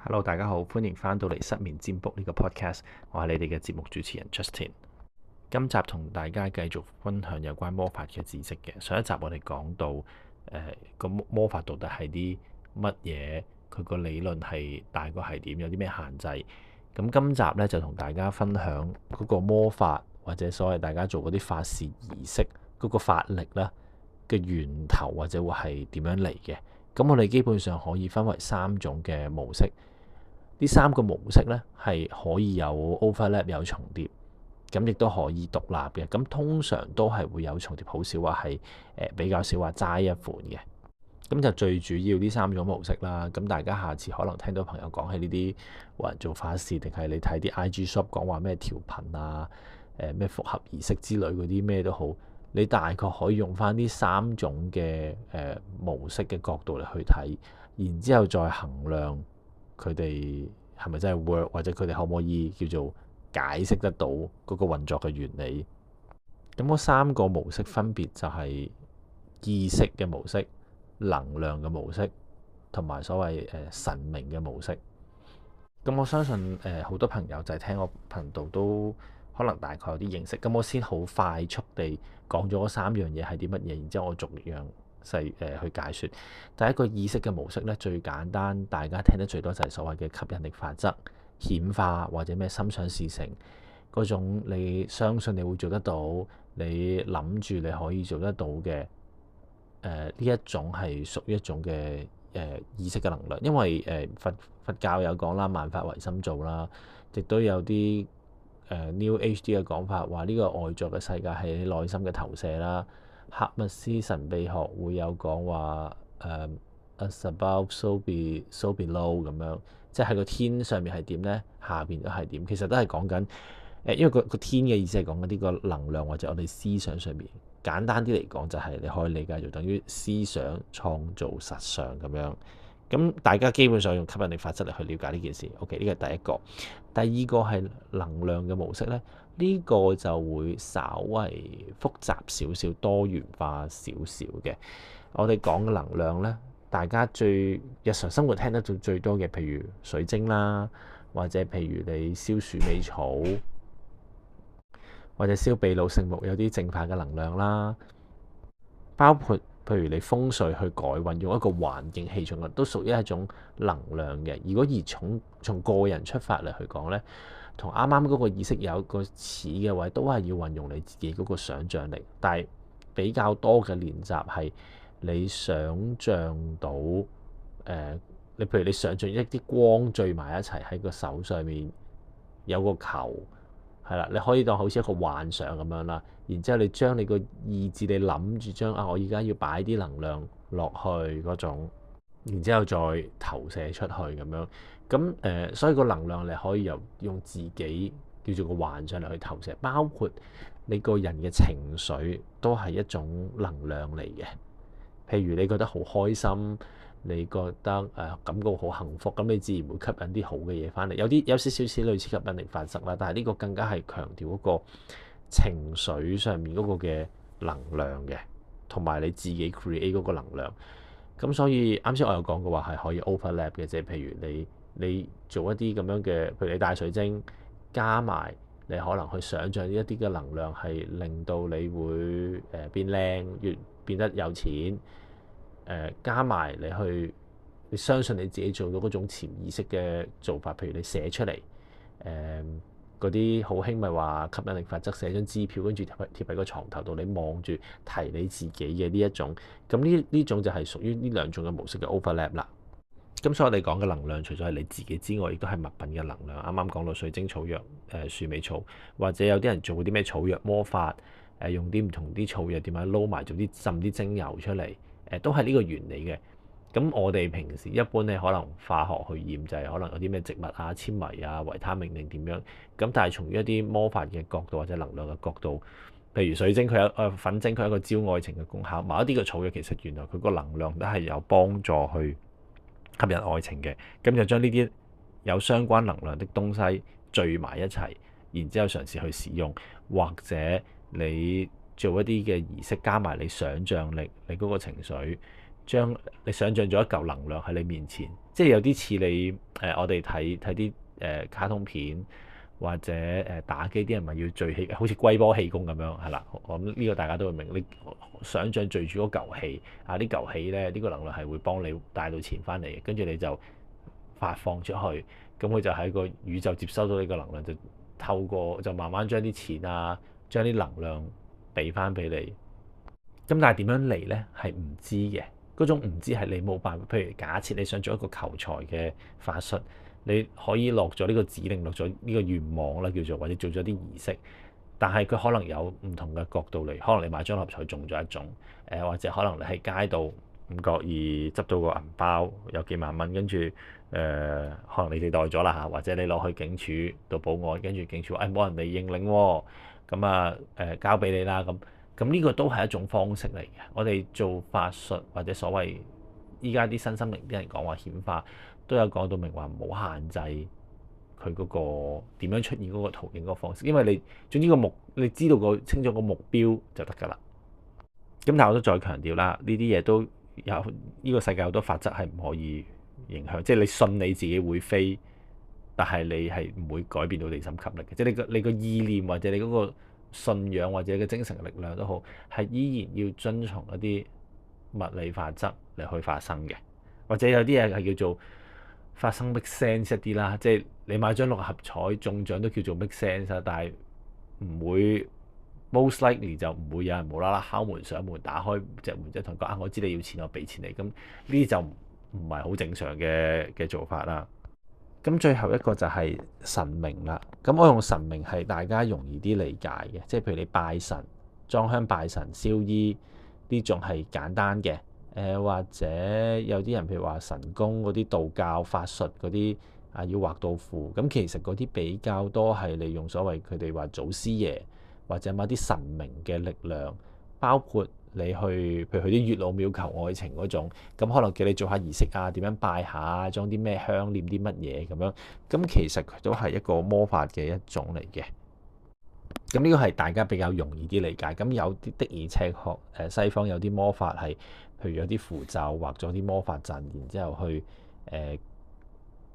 Hello，大家好，歡迎翻到嚟失眠占卜呢個 podcast，我係你哋嘅節目主持人 Justin。今集同大家繼續分享有關魔法嘅知識嘅。上一集我哋講到個魔法到底係啲乜嘢，佢個理論係大概係點，有啲咩限制。咁今集呢，就同大家分享嗰個魔法或者所謂大家做嗰啲法事儀式嗰個法力啦嘅源頭或者會係點樣嚟嘅。咁我哋基本上可以分為三種嘅模式。呢三個模式呢係可以有 overlap 有重疊，咁亦都可以獨立嘅。咁通常都係會有重疊，好少話係比較少話齋一款嘅。咁就最主要呢三種模式啦。咁大家下次可能聽到朋友講起呢啲話做法事，定係你睇啲 IG shop 講話咩調頻啊、咩複合儀式之類嗰啲咩都好，你大概可以用翻呢三種嘅模式嘅角度嚟去睇，然之後再衡量佢哋係咪真係 work，或者佢哋可唔可以叫做解釋得到嗰個運作嘅原理。咁嗰三個模式分別就係意識嘅模式、能量嘅模式，同埋所謂神明嘅模式。咁我相信好多朋友就係聽我頻道都可能大概有啲認識。咁我先好快速地講咗嗰三樣嘢係啲乜嘢，然之後我逐樣去解説。第一個意識嘅模式咧，最簡單，大家聽得最多就係所謂嘅吸引力法則、顯化或者咩心想事成嗰種，你相信你會做得到，你諗住你可以做得到嘅。呢一種係屬於一種嘅意識嘅能量，因為佛教有講啦，萬法唯心造啦，亦都有啲New Age 啲嘅講法，話呢個外在嘅世界係你內心嘅投射啦。赫密斯神秘學會有講話as above so below 咁樣，即係喺個天上面係點呢？下邊都係點。其實都係講緊因為個天嘅意思係講緊呢個能量或者我哋思想上面。簡單啲嚟講就係你可以理解做等於思想創造實相咁樣。咁大家基本上用吸引力法則嚟去了解呢件事。OK，呢個係第一個。第二個係能量嘅模式呢，呢個就會稍為複雜少少、多元化少少嘅。我哋講嘅能量呢，大家最日常生活聽得到最多嘅，譬如水晶啦，或者譬如你燒鼠尾草，或者燒秘魯聖木，有啲淨化嘅能量啦。包括譬如你風水去改運，用一個環境氣場都屬於一種能量嘅。如果而從個人出發嚟去講呢，同啱啱嗰個意識有一個似嘅位，都係要運用你自己嗰個想像力。但係比較多嘅練習係你想像到你譬如你想像一啲光聚埋一齊喺個手上面有個球。係啦，你可以當好似一個幻想咁樣啦，然之後你將你個意志，你諗住將我而家要擺啲能量落去嗰種，然之後再投射出去咁樣。咁所以個能量你可以用自己叫做個幻想嚟去投射，包括你個人嘅情緒都係一種能量嚟嘅。譬如你覺得好開心，你覺得感覺好幸福，咁你自然會吸引啲好嘅嘢翻嚟。有少少似類似吸引力法則啦，但係呢個更加係強調嗰個情緒上面嗰個嘅能量嘅，同埋你自己 create 嗰個能量。咁所以啱先我有講過話係可以 overlap 嘅，即係譬如你做一啲咁樣嘅，譬如你戴水晶，加埋你可能去想像一啲嘅能量係令到你會變靚，越變得有錢。加埋你相信你自己做到嗰種潛意識嘅做法，譬如你寫出嚟，嗰啲好興咪話吸引力法則，寫張支票跟住貼喺個床頭度，你望住提你自己嘅呢一種，咁呢種就係屬於呢兩種嘅模式嘅 overlap 啦。咁所以我哋講嘅能量，除咗係你自己之外，亦都係物品嘅能量。啱啱講到水晶草藥、鼠尾草，或者有啲人做啲咩草藥魔法，用啲唔同啲草藥點樣撈埋做啲浸啲精油出嚟。都係呢個原理嘅。咁我哋平時一般咧，可能化學去驗就係可能有啲咩植物啊、纖維啊、維他命定點樣。咁但係從一啲魔法嘅角度或者能量嘅角度，譬如水晶佢有粉晶，佢有一個招愛情嘅功效。某一啲嘅草藥其實原來佢個能量都係有幫助去吸引愛情嘅。咁就將呢啲有相關能量的東西聚埋一齊，然之後嘗試去使用，或者你做一啲嘅儀式，加埋你想像力，你嗰個情緒，將你想像咗一嚿能量喺你面前，即係有啲似你我哋睇啲卡通片或者打機啲人咪要聚氣，好似龜波氣功咁樣係啦。我諗呢個大家都會明。你想像聚住嗰嚿氣啊，呢嚿氣咧，呢個能量係會幫你帶到錢翻嚟嘅，跟住你就發放出去，咁佢就喺個宇宙接收到呢個能量，就透過就慢慢將啲錢啊，將啲能量俾翻俾你。咁但係點樣嚟呢？係唔知嘅。嗰種唔知係你冇辦法。譬如假設你想做一個求財嘅法術，你可以落咗呢個指令，落咗呢個願望啦，叫做或者做咗啲儀式。但係佢可能有唔同嘅角度嚟，可能你買張六合彩中咗一種，或者可能你喺街度唔覺意執到個銀包有幾萬蚊，跟住可能你哋袋咗啦嚇，或者你攞去警署度報案，跟住警署話冇人嚟認領喎，咁啊交俾你啦咁。咁呢個都係一種方式嚟嘅。我哋做法術或者所謂依家啲身心靈啲人講話顯化，都有講到明話唔好限制佢嗰個點樣出現嗰個途徑嗰個方式，因為你總之你知道清楚個目標就得㗎啦。咁但係我都再強調啦，呢啲嘢都有呢個世界好多法則係唔可以影響，即係你信你自己會飛，但係你係唔會改變到地心吸力嘅，即係你個意念或者你嗰個信仰或者你嘅精神力量都好，係依然要遵從一啲物理法則嚟去發生嘅，或者有啲嘢係叫做發生 make sense 一啲啦，即係你買張六合彩中獎都叫做 make sense 啊，但係唔會 most likely 就唔會有人無啦啦敲門上門打開隻門即係同佢講啊，我知你要錢，我俾錢你，咁呢啲就唔係好正常嘅做法啦。咁最後一個就係神明啦。咁我用神明係大家容易啲理解嘅，即係譬如你拜神、裝香拜神、燒衣呢種係簡單嘅。或者有啲人譬如話神功嗰啲道教法術嗰啲啊，要畫到符，咁其實嗰啲比較多係利用所謂佢哋話祖師爺或者某啲神明嘅力量，包括你去譬如去啲月老廟求愛情嗰種，咁可能叫你做下儀式啊，點樣拜下，裝啲咩香，念啲乜嘢咁樣，咁其實佢都係一個魔法嘅一種嚟嘅。咁呢個係大家比較容易啲理解。咁有啲的而且確西方有啲魔法係，譬如有啲符咒畫咗啲魔法陣，然之後去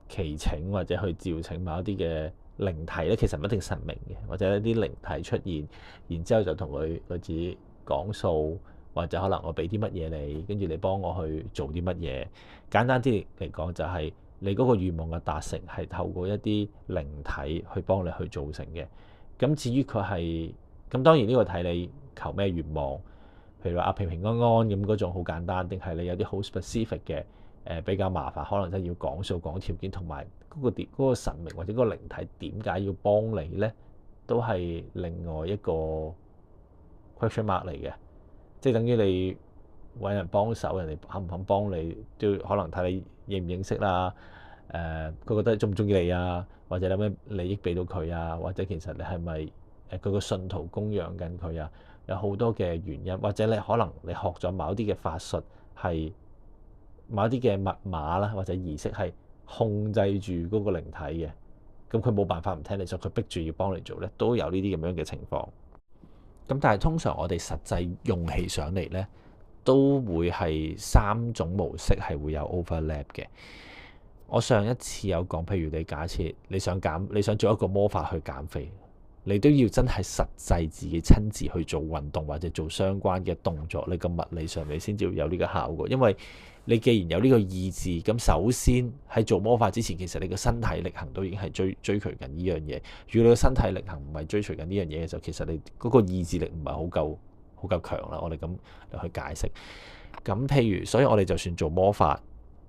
祈請或者去召請某一啲嘅靈體咧，其實唔一定神明嘅，或者一啲靈體出現，然之後就同佢自己講數，或者可能我俾啲乜嘢你，跟住你幫我去做啲乜嘢。簡單啲嚟講，就係你嗰個願望嘅達成係透過一啲靈體去幫你去造成嘅。咁至於佢係咁，當然呢個睇你求咩願望，譬如話平平安安咁嗰種好簡單，定係你有啲好 specific 嘅比較麻煩，可能真係要講數講條件，同埋嗰個神明或者嗰個靈體點解要幫你呢？都係另外一個 question mark 嚟嘅。即係等於你揾人幫手，人哋肯唔肯幫你，都可能睇你認唔認識啦。佢覺得中唔中意你啊，或者有咩利益俾到佢啊，或者其實你係咪佢個信徒供養緊佢啊？有好多嘅原因，或者你可能你學咗某啲嘅法術，係某啲嘅密碼啦，或者儀式係控制住嗰個靈體嘅，咁佢冇辦法唔聽你，所以佢逼住要幫你做咧，都有呢啲咁樣嘅情況。咁但係通常我哋實際用起上嚟咧，都會係3種模式係會有 overlap 嘅。我上一次有講，譬如你假設你想做一個魔法去減肥，你都要真係實際自己親自去做運動或者做相關嘅動作，你個物理上你先至會有呢個效果。因為你既然有呢個意志，咁首先喺做魔法之前，其實你個身體力行都已經係追隨緊呢樣嘢。如果你個身體力行唔係追隨緊呢樣嘢嘅時候，其實你嗰個意志力唔係好夠強啦。我哋咁去解釋。咁譬如，所以我哋就算做魔法，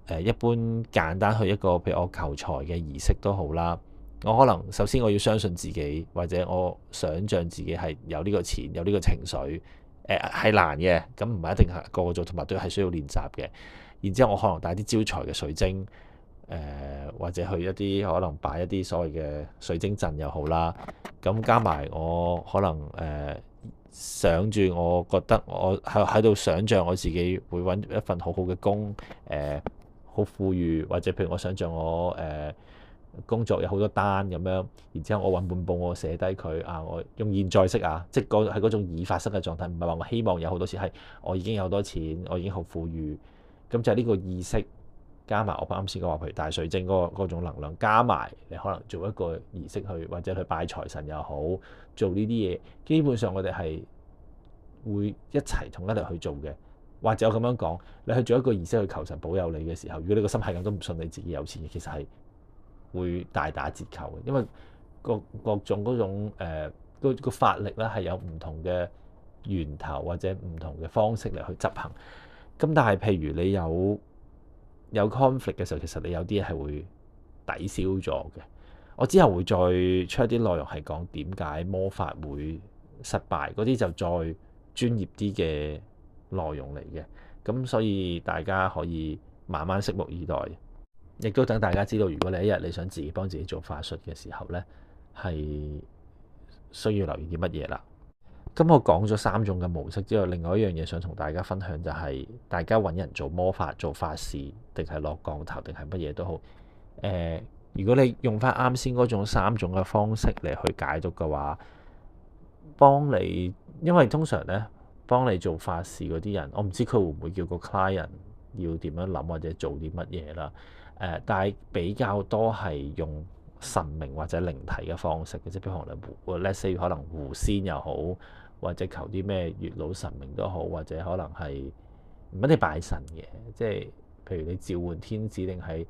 一般簡單去一個譬如我求財嘅儀式都好啦。我可能首先我要相信自己，或者我想像自己係有呢個錢，有呢個情緒，係難嘅。咁唔係一定係個個做，同埋都係需要練習嘅。然之後我可能帶啲招財嘅水晶，或者去一啲可能擺一啲所謂嘅水晶陣又好啦。咁加埋我可能想住，我覺得我喺度想像我自己會揾一份好好嘅工，好富裕，或者譬如我想像我工作有好多單咁樣，然之後我揾本簿我寫低佢啊，我用現在式啊，即係嗰種已發生嘅狀態，唔係話我希望有好多錢，係我已經有好多錢，我已經好富裕，咁就係呢個意識加埋我啱先講話，譬如大水晶嗰種能量，加埋你可能做一個儀式去，或者去拜財神又好，做呢啲嘢，基本上我哋係會一齊同一嚟去做嘅。或者我咁樣講，你去做一個儀式去求神保佑你嘅時候，如果你個心係咁都唔信你自己有錢嘅，其實係會大打折扣嘅，因為各種嗰種個法力咧係有唔同嘅源頭或者唔同嘅方式嚟去執行。咁但係譬如你有 conflict 嘅時候，其實你有啲嘢係會抵消咗嘅。我之後會再出一啲內容係講點解魔法會失敗，嗰啲就再專業啲嘅內容嚟嘅。咁所以大家可以慢慢拭目以待，亦都等大家知道，如果你一日你想自己幫自己做法術嘅時候呢，係需要留意啲乜嘢啦。咁我講咗3種嘅模式之後，另外一樣嘢想同大家分享就係，大家揾人做魔法、做法事，定係落降頭，定係乜嘢都好。如果你用翻啱先嗰種3種嘅方式嚟去解讀嘅話，幫你，因為通常呢，幫你做法事嗰啲人，我唔知佢會唔會叫個 client 要點樣諗或者做啲乜嘢啦。但係比較多係用神明或者靈體嘅方式嘅，即係譬如let's say 可能狐仙又好，或者求啲咩月老神明都好，或者可能係唔一定拜神嘅，即係譬如你召喚天子定係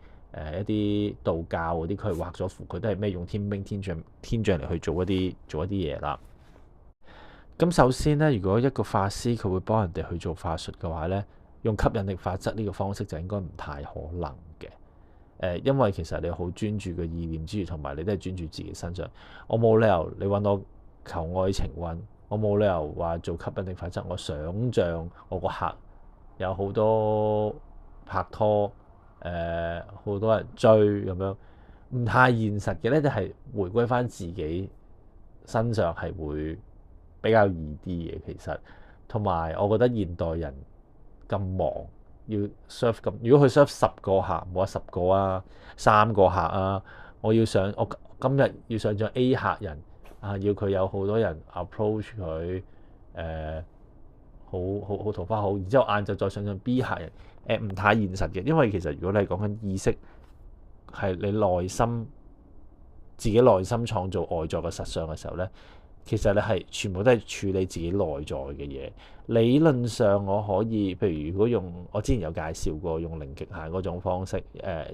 一啲道教嗰啲，佢畫咗符，佢都係咩用天兵天將嚟去做一啲嘢啦。咁首先咧，如果一個法師佢會幫人哋去做法術嘅話咧，用吸引力法則呢個方式就應該唔太可能嘅。因為其實你好專注嘅意念之餘，同埋你都係專注自己身上。我冇理由你揾我求愛情運，我冇理由話做吸引力法則。我想像我個客有好多拍拖，好多人追咁樣，唔太現實嘅咧，就係回歸翻自己身上係會比較易啲嘅。其實同埋我覺得現代人咁忙，要 serve 咁，如果佢 serve 10個客，冇話10個啊，3個客啊，我今日要上咗 A 客人啊，要佢有好多人 approach 佢，好桃花好，然之後晏晝再上咗 B 客人，唔太現實嘅，因為其實如果你係講緊意識，係你內心自己內心創造外在嘅實相嘅時候咧，其實你係全部都係處理自己內在嘅嘢。理論上我可以，譬如如果用我之前有介紹過用零極限嗰種方式，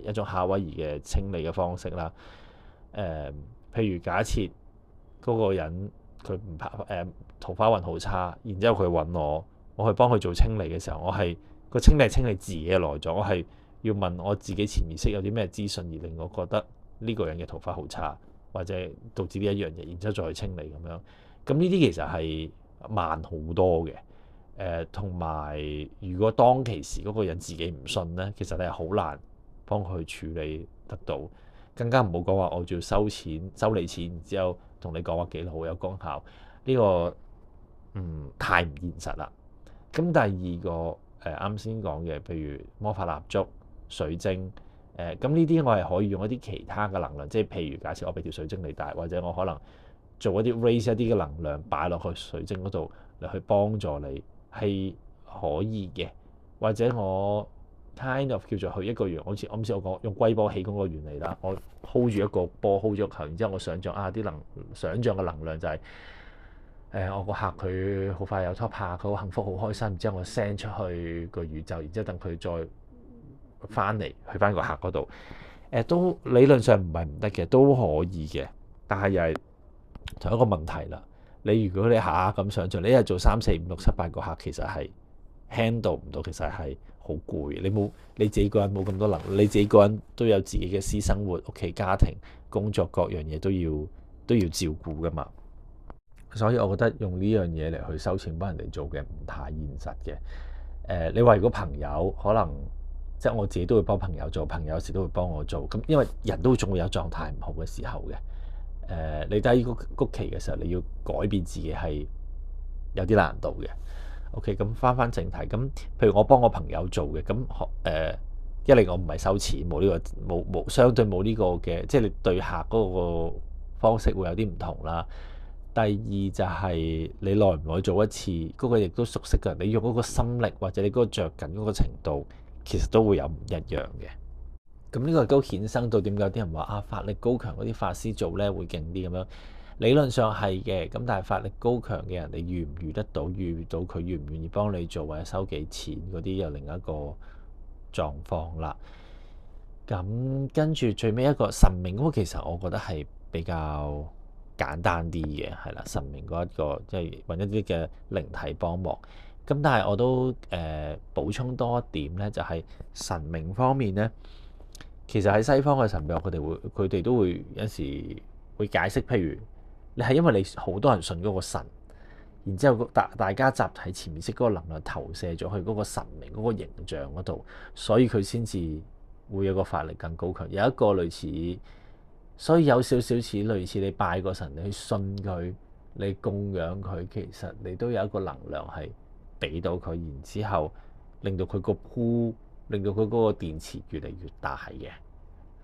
一種夏威夷嘅清理嘅方式啦。譬如假設嗰個人佢唔拍桃花運好差，然之後佢揾我去幫佢做清理嘅時候，我係個清理係清理自己嘅內在，我係要問我自己潛意識有啲咩資訊而令我覺得呢個人嘅桃花好差，或者導致呢一樣嘢，然之後再去清理咁樣。咁呢啲其實係慢好多嘅。同埋如果當其時嗰個人自己唔信呢，其實你係好難幫佢處理得到。更加唔好講話我仲要收你錢，然之後同你講話幾好有功效，呢個太唔現實啦。咁第二個啱先講嘅，譬如魔法蠟燭、水晶，咁呢啲我係可以用一啲其他嘅能量，即係譬如假設我俾條水晶你戴，或者我可能做一啲 raise 一啲嘅能量擺落去水晶嗰度嚟去幫助你，係可以嘅。或者我 kind of 叫做去一個樣，好似我講用龜波氣功個原理啦，我 hold 住一個波 hold 住個球，然之後我想像想像嘅能量就係、我個客佢好快有拖拍，佢好幸福好開心，然之後我 send 出去個宇宙，然之後等佢再翻嚟去翻個客嗰度，都理論上唔係唔得嘅，都可以嘅。但係又係同一個問題啦。如果你下下咁想像，你一日做3、4、5、6、7、8個客，其實係 handle 唔到，其實係好攰。你自己個人冇咁多能力，你自己個人都有自己嘅私生活、屋企、家庭、工作各樣嘢都要照顧噶嘛。所以我覺得用呢樣嘢嚟去收錢幫人哋做嘅唔太現實嘅。你話如果朋友可能即係我自己都會幫朋友做，朋友有時都會幫我做。咁因為人都仲會有狀態唔好嘅時候嘅。你低谷期嘅時候，你要改變自己係有啲難度嘅。OK，咁翻正題。咁譬如我幫我朋友做嘅，咁一嚟我唔係收錢，冇呢個冇相對冇呢個嘅，即係你對客嗰個方式會有啲唔同啦。第二就係你耐唔耐做一次，嗰個亦都熟悉嘅人，你用嗰個心力或者你嗰個著緊嗰個程度，其實都會有唔一樣嘅。咁呢個都衍生到點解有啲人話法力高強嗰啲法師做呢會勁啲咁樣？理論上係嘅，咁但係法力高強嘅人，你遇唔遇得到？遇到佢願唔願意幫你做或者收幾錢嗰啲，又另一個狀況啦。咁跟住最尾一個神明嗰個，其實我覺得係比較簡單啲嘅，係啦，神明嗰一個即係揾一啲嘅靈體幫忙。咁但係我都補充多一點呢，就係神明方面呢，其實喺西方嘅神明，佢哋都會有時會解釋，譬如你係因為你好多人信嗰個神，然之後大家集體潛意識嗰個能量投射咗去嗰個神明嗰個形象嗰度，所以佢先至會有個法力更高強。有一個類似，所以有少少似類似你拜個神，你去信佢，你供養佢，其實你都有一個能量係俾到佢，然之後令到佢個鋪，令到佢嗰個電池越嚟越大嘅。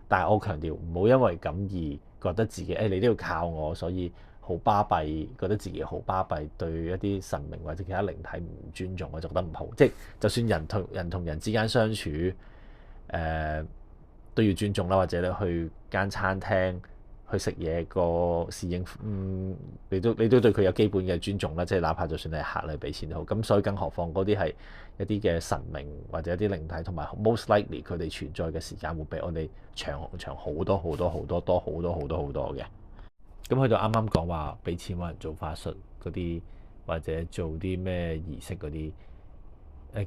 但係我強調唔好因為咁而覺得自己你都要靠我，所以好巴閉，覺得自己好巴閉，對一啲神明或者其他靈體唔尊重，我就覺得唔好。即係就算人同人之間相處，都要尊重啦。或者你去間餐廳去食嘢，個侍應，你都對佢有基本嘅尊重啦。即係哪怕就算你係客，你俾錢都好。咁所以更何況嗰啲係一啲嘅神明或者一啲靈體，同埋 most likely 佢哋存在嘅時間會比我哋長好多好多好多多好多好多好多嘅。咁去到啱啱講話俾錢揾人做法術嗰啲，或者做啲咩儀式嗰啲，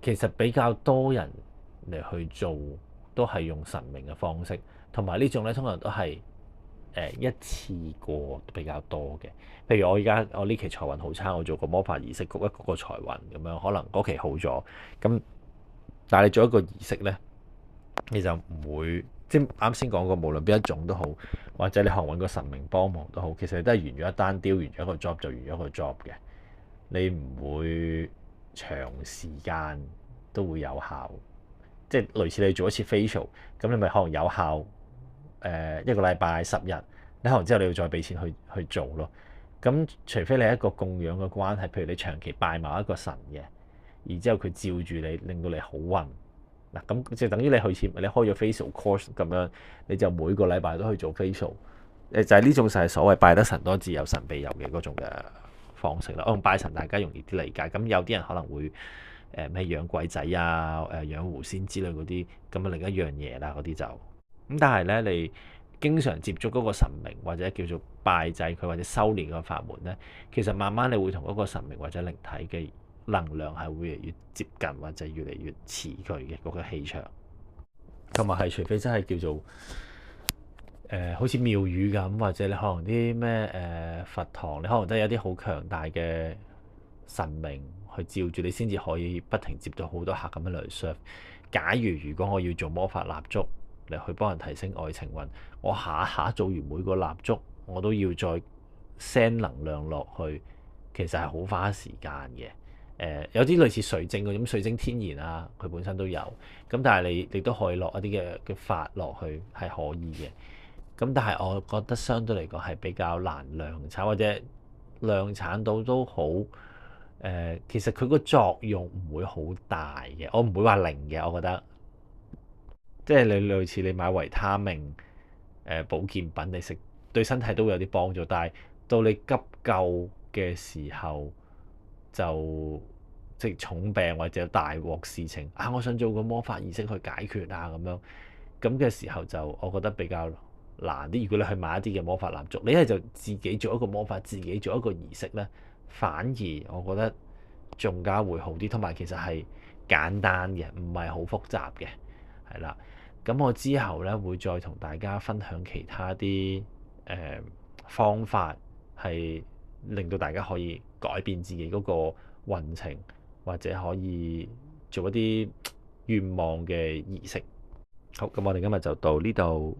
其實比較多人嚟去做都係用神明嘅方式，同埋呢種咧通常都係一次過比較多嘅。譬如我呢期財運好差，我做個魔法儀式焗一個財運咁樣，可能嗰期好咗，咁但係你做一個儀式咧，你就唔會即係啱先講過，無論邊一種都好，或者你可能揾個神明幫忙都好，其實你都係完咗一單 deal，完咗一個 job 就完咗一個 job 嘅，你唔會長時間都會有效。即係類似你做一次 facial，咁你咪可能有效一個禮拜10日，你可能之後你要再俾錢去做咯。咁除非你係一個供養嘅關係，譬如你長期拜某一個神嘅，然之後佢照住你，令到你好運嗱，咁就等於你去錢，你開咗 facial course 咁樣，你就每個禮拜都去做 facial，就係呢種就係所謂拜得神多自有神庇佑嘅嗰種嘅方式啦。我用拜神大家容易啲理解，咁有啲人可能會咩養鬼仔啊、養狐仙之類嗰啲，咁啊另一樣嘢啦，嗰啲就咁。但係咧，你經常接觸嗰個神明或者叫做拜祭佢或者修煉個法門咧，其實慢慢你會同嗰個神明或者靈體嘅能量係會越嚟越接近，或者越嚟越似佢嘅嗰個氣場。同埋係除非真係叫做好似廟宇咁，或者你可能啲咩佛堂，你可能都有啲好強大嘅神明去照住你，先至可以不停接到好多客咁樣嚟 serve。假如果我要做魔法蠟燭嚟去幫人提升愛情運，我下做完每個蠟燭，我都要再 send 能量落去，其實係好花時間嘅。有啲類似水晶嗰種，水晶天然啊，佢本身都有。咁但係你都可以落一啲嘅法落去，係可以嘅。咁但係我覺得相對嚟講係比較難量產，或者量產到都好。其實佢個作用唔會好大嘅，我唔會話零嘅。我覺得即係你類似你買維他命、保健品，你食對身體都會有啲幫助，但係到你急救嘅時候，就即係重病或者大鑊事情啊，我想做個魔法儀式去解決啊咁嘅時候，就我覺得比較難啲。如果你去買一啲嘅魔法蠟燭，你一係就自己做一個魔法，自己做一個儀式咧，反而我覺得仲加會好啲，同埋其實係簡單嘅，唔係好複雜嘅，係啦。咁我之後咧會再同大家分享其他啲方法，係令到大家可以改變自己嗰個運程，或者可以做一啲願望嘅儀式。好，咁我哋今日就到呢度。